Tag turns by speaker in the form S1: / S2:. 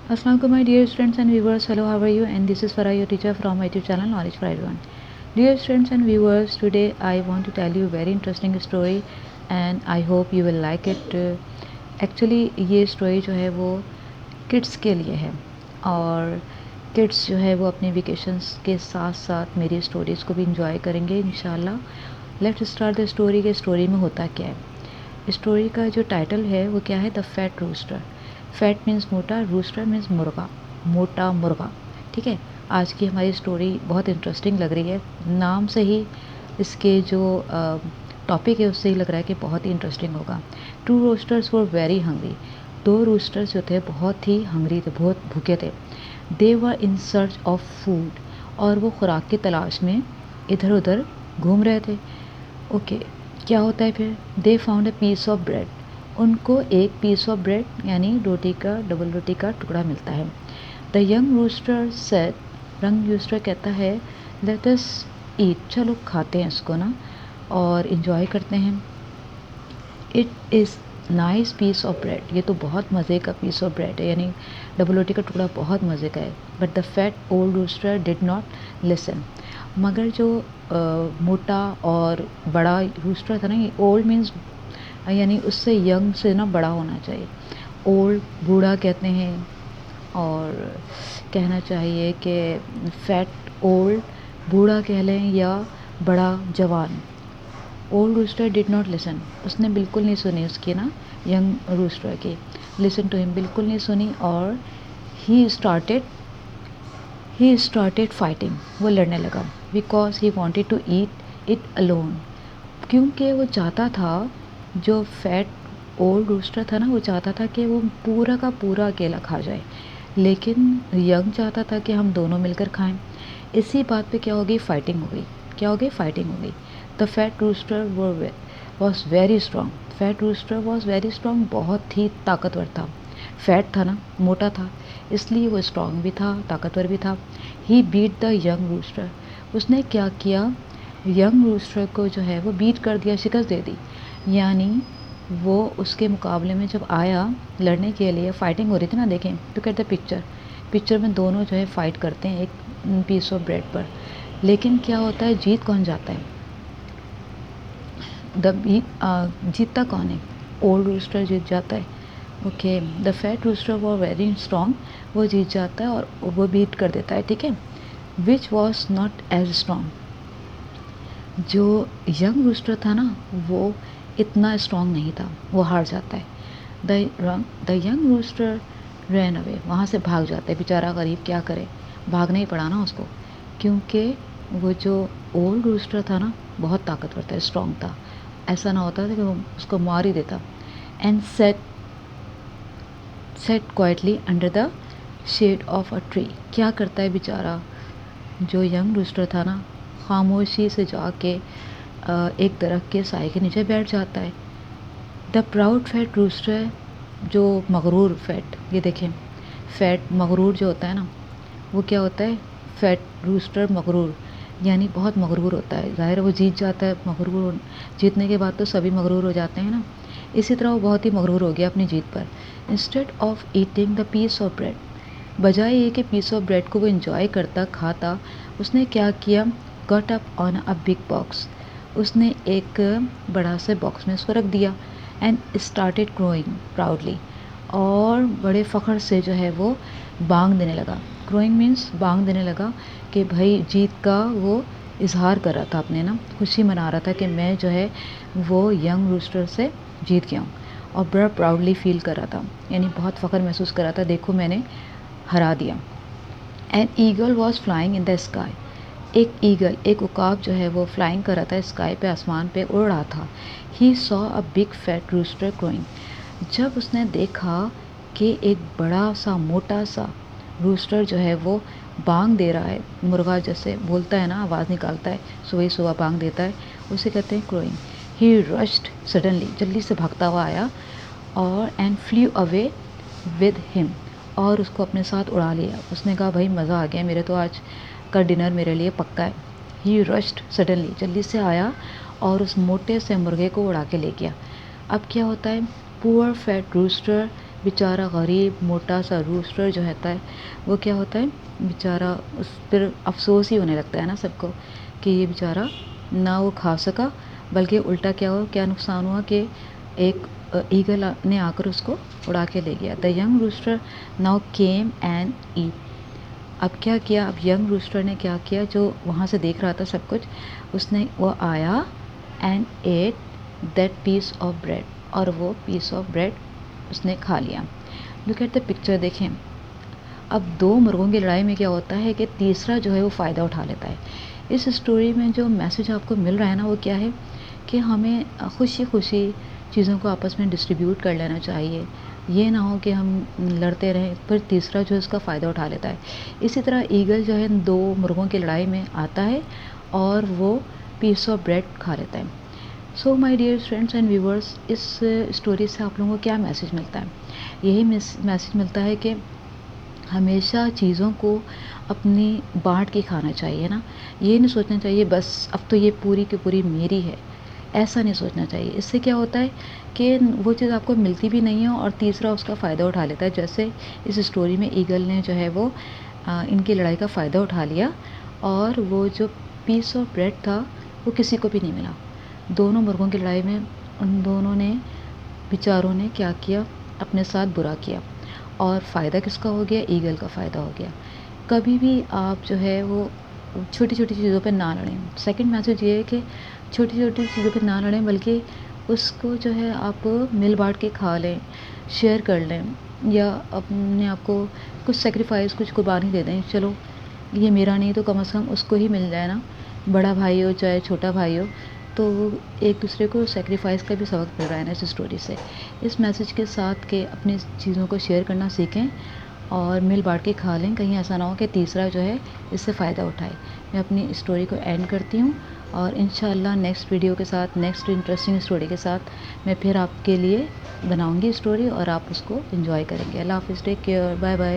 S1: Assalamualaikum my dear students and viewers. Hello, how are you? And this is Farah, your teacher from my YouTube channel Knowledge for Everyone. Dear students and viewers, today I want to tell you a very interesting story and I hope you will like it. Actually ये story जो है वो kids के लिए है और kids जो है वो अपने vacations के साथ साथ मेरी stories को भी enjoy करेंगे इंशाल्लाह. Let's start the story के story में होता क्या है. स्टोरी का जो टाइटल है वो क्या है, the fat rooster. Fat means मोटा, रूस्टर मीन्स मुर्गा, मोटा मुर्गा. ठीक है, आज की हमारी स्टोरी बहुत इंटरेस्टिंग लग रही है. नाम से ही इसके जो टॉपिक है उससे ही लग रहा है कि बहुत ही इंटरेस्टिंग होगा. Two roosters were very hungry. दो रोस्टर्स जो थे बहुत ही हंग्री थे, बहुत भूखे थे. They were in search of food. और वो खुराक की तलाश में इधर उधर घूम रहे थे. ओके, क्या होता है फिर, they found a piece of bread. उनको एक पीस ऑफ ब्रेड यानी रोटी का, डबल रोटी का टुकड़ा मिलता है. The young rooster said. Young rooster कहता है लेट अस ईट, चलो खाते हैं इसको ना और इन्जॉय करते हैं. It is nice piece of bread. ये तो बहुत मज़े का पीस ऑफ ब्रेड है, यानी डबल रोटी का टुकड़ा बहुत मज़े का है. But the fat old rooster did not listen. मगर जो मोटा और बड़ा रूस्टर था ना, ये ओल्ड मीन्स यानी उससे यंग से ना बड़ा होना चाहिए. ओल्ड बूढ़ा कहते हैं और कहना चाहिए कि फैट ओल्ड बूढ़ा कह लें या बड़ा जवान. Old rooster did not listen. उसने बिल्कुल नहीं सुनी उसकी ना, यंग रूस्टर की. लिसन टू हिम, बिल्कुल नहीं सुनी. और ही स्टार्टेड फाइटिंग. वो लड़ने लगा. Because he wanted to eat it alone. क्योंकि वो चाहता था, जो फैट ओल्ड रूस्टर था ना, वो चाहता था कि वो पूरा का पूरा अकेला खा जाए. लेकिन यंग चाहता था कि हम दोनों मिलकर खाएं. इसी बात पे क्या हो गई, फाइटिंग हो गई. क्या हो गई, फाइटिंग हो गई. The fat rooster was very strong. Fat rooster was very strong, बहुत ही ताकतवर था. फैट था ना, मोटा था, इसलिए वो स्ट्रॉन्ग भी था, ताकतवर भी था. ही बीट द यंग रूस्टर. उसने क्या किया, यंग रूस्टर को जो है वो बीट कर दिया, शिकस्त दे दी. यानी वो उसके मुकाबले में जब आया लड़ने के लिए, फाइटिंग हो रही थी ना, देखें तो कहते पिक्चर में दोनों जो है फाइट करते हैं एक पीस ऑफ ब्रेड पर. लेकिन क्या होता है, जीत कौन जाता है, जीतता कौन है, ओल्ड रूस्टर जीत जाता है. ओके, द फैट रूस्टर वो वेरी स्ट्रॉन्ग, वो जीत जाता है और वो बीट कर देता है. ठीक है, which was not as strong. जो यंग रूस्टर था ना, वो इतना स्ट्रॉन्ग नहीं था, वो हार जाता है. The young rooster ran away. वहाँ से भाग जाता है. बेचारा गरीब क्या करे, भागना ही पड़ा ना उसको, क्योंकि वो जो ओल्ड रूस्टर था ना, बहुत ताकतवर था, स्ट्रॉन्ग था. ऐसा ना होता था कि वो उसको मार ही देता. And sat quietly under the shade of a tree. क्या करता है बेचारा जो यंग रूस्टर था ना, खामोशी से जाके एक दरख्त के साए के नीचे बैठ जाता है. द प्राउड फैट रूस्टर, जो मगरूर फैट, ये देखें, फैट मगरूर जो होता है ना, वो क्या होता है, फैट रूस्टर मगरूर यानी बहुत मगरूर होता है. ज़ाहिर है वो जीत जाता है. मगरूर जीतने के बाद तो सभी मगरूर हो जाते हैं ना, इसी तरह वो बहुत ही मगरूर हो गया अपनी जीत पर. Instead of eating the piece of bread, बजाय ये कि पीस ऑफ ब्रेड को वो इंजॉय करता खाता, उसने क्या किया, got up on a big box. उसने एक बड़ा से बॉक्स में उसको रख दिया. And started growing proudly. और बड़े फ़ख्र से जो है वो बांग देने लगा. ग्रोइंग मीन्स बांग देने लगा कि भाई जीत का वो इजहार कर रहा था, अपने ना खुशी मना रहा था कि मैं जो है वो यंग रूस्टर से जीत गया हूँ. और बड़ा प्राउडली फील कर रहा था, यानी बहुत फ़ख्र महसूस कर रहा था, देखो मैंने हरा दिया. An eagle was flying in the sky. एक ईगल, एक उकाब जो है वो फ्लाइंग कर रहा था स्काई पे, आसमान पे उड़ रहा था. He saw a big fat rooster crowing. जब उसने देखा कि एक बड़ा सा मोटा सा रूस्टर जो है वो बांग दे रहा है, मुर्गा जैसे बोलता है ना, आवाज़ निकालता है, सुबह सुबह बांग देता है, उसे कहते हैं क्रोइंग. ही रश्ड सडनली, जल्दी से भागता हुआ आया और and flu away with him, और उसको अपने साथ उड़ा लिया. उसने कहा भाई मज़ा आ गया, मेरे तो आज का डिनर मेरे लिए पक्का है. ही रश्ड सडनली, जल्दी से आया और उस मोटे से मुर्गे को उड़ा के ले गया. अब क्या होता है, पुअर फैट रूस्टर बेचारा गरीब मोटा सा रूस्टर जो रहता है वो क्या होता है बेचारा, उस पर अफसोस ही होने लगता है ना सबको कि ये बेचारा ना वो खा सका, बल्कि उल्टा क्या नुकसान हुआ कि एक ईगल ने आकर उसको उड़ा के ले गया। The young rooster now came and eat. अब क्या किया, अब यंग रूस्टर ने क्या किया, जो वहाँ से देख रहा था सब कुछ, उसने वो आया and ate that piece of bread, और वो पीस ऑफ ब्रेड उसने खा लिया। लुक एट द पिक्चर, देखें अब दो मुर्गों की लड़ाई में क्या होता है कि तीसरा जो है वो फ़ायदा उठा लेता है। इस स्टोरी में जो मैसेज आपको मिल रहा है ना वो क्या है कि हमें खुशी खुशी चीज़ों को आपस में डिस्ट्रीब्यूट कर लेना चाहिए। ये ना हो कि हम लड़ते रहें पर तीसरा जो है उसका फ़ायदा उठा लेता है। इसी तरह ईगल जो है दो मुर्गों की लड़ाई में आता है और वो पीस ऑफ ब्रेड खा लेता है। So my dear friends and viewers, इस स्टोरी से आप लोगों को क्या मैसेज मिलता है? यही मैसेज मिलता है कि हमेशा चीज़ों को अपनी बाँट के खाना चाहिए ना। ये नहीं सोचना चाहिए बस अब तो ये पूरी की पूरी मेरी है, ऐसा नहीं सोचना चाहिए। इससे क्या होता है कि वो चीज़ आपको मिलती भी नहीं है और तीसरा उसका फ़ायदा उठा लेता है। जैसे इस स्टोरी में ईगल ने जो है वो इनकी लड़ाई का फ़ायदा उठा लिया और वो जो पीस ऑफ ब्रेड था वो किसी को भी नहीं मिला। दोनों मुर्गों की लड़ाई में उन दोनों ने बेचारों ने क्या किया, अपने साथ बुरा किया और फ़ायदा किसका हो गया? ईगल का फ़ायदा हो गया। कभी भी आप जो है वो छोटी-छोटी चीज़ों पे ना लड़ें। सेकंड मैसेज ये है कि छोटी-छोटी चीज़ों पे ना लड़ें, बल्कि उसको जो है आप मिल बाँट के खा लें, शेयर कर लें या अपने आप को कुछ सैक्रिफ़ाइस, कुछ कुर्बानी दे दें। चलो ये मेरा नहीं तो कम से कम उसको ही मिल जाए ना, बड़ा भाई हो चाहे छोटा भाई हो। तो एक दूसरे को सैक्रिफ़ाइस का भी सबक मिल रहा है ना इस स्टोरी से। इस मैसेज के साथ के अपनी चीज़ों को शेयर करना सीखें और मिल बाँट के खा लें, कहीं ऐसा ना हो कि तीसरा जो है इससे फ़ायदा उठाए। मैं अपनी स्टोरी को एंड करती हूँ और इंशाल्लाह नेक्स्ट वीडियो के साथ, नेक्स्ट इंटरेस्टिंग स्टोरी के साथ मैं फिर आपके लिए बनाऊँगी स्टोरी और आप उसको एंजॉय करेंगे। अल्लाह हाफ़िज़, टेक केयर, बाय बाय।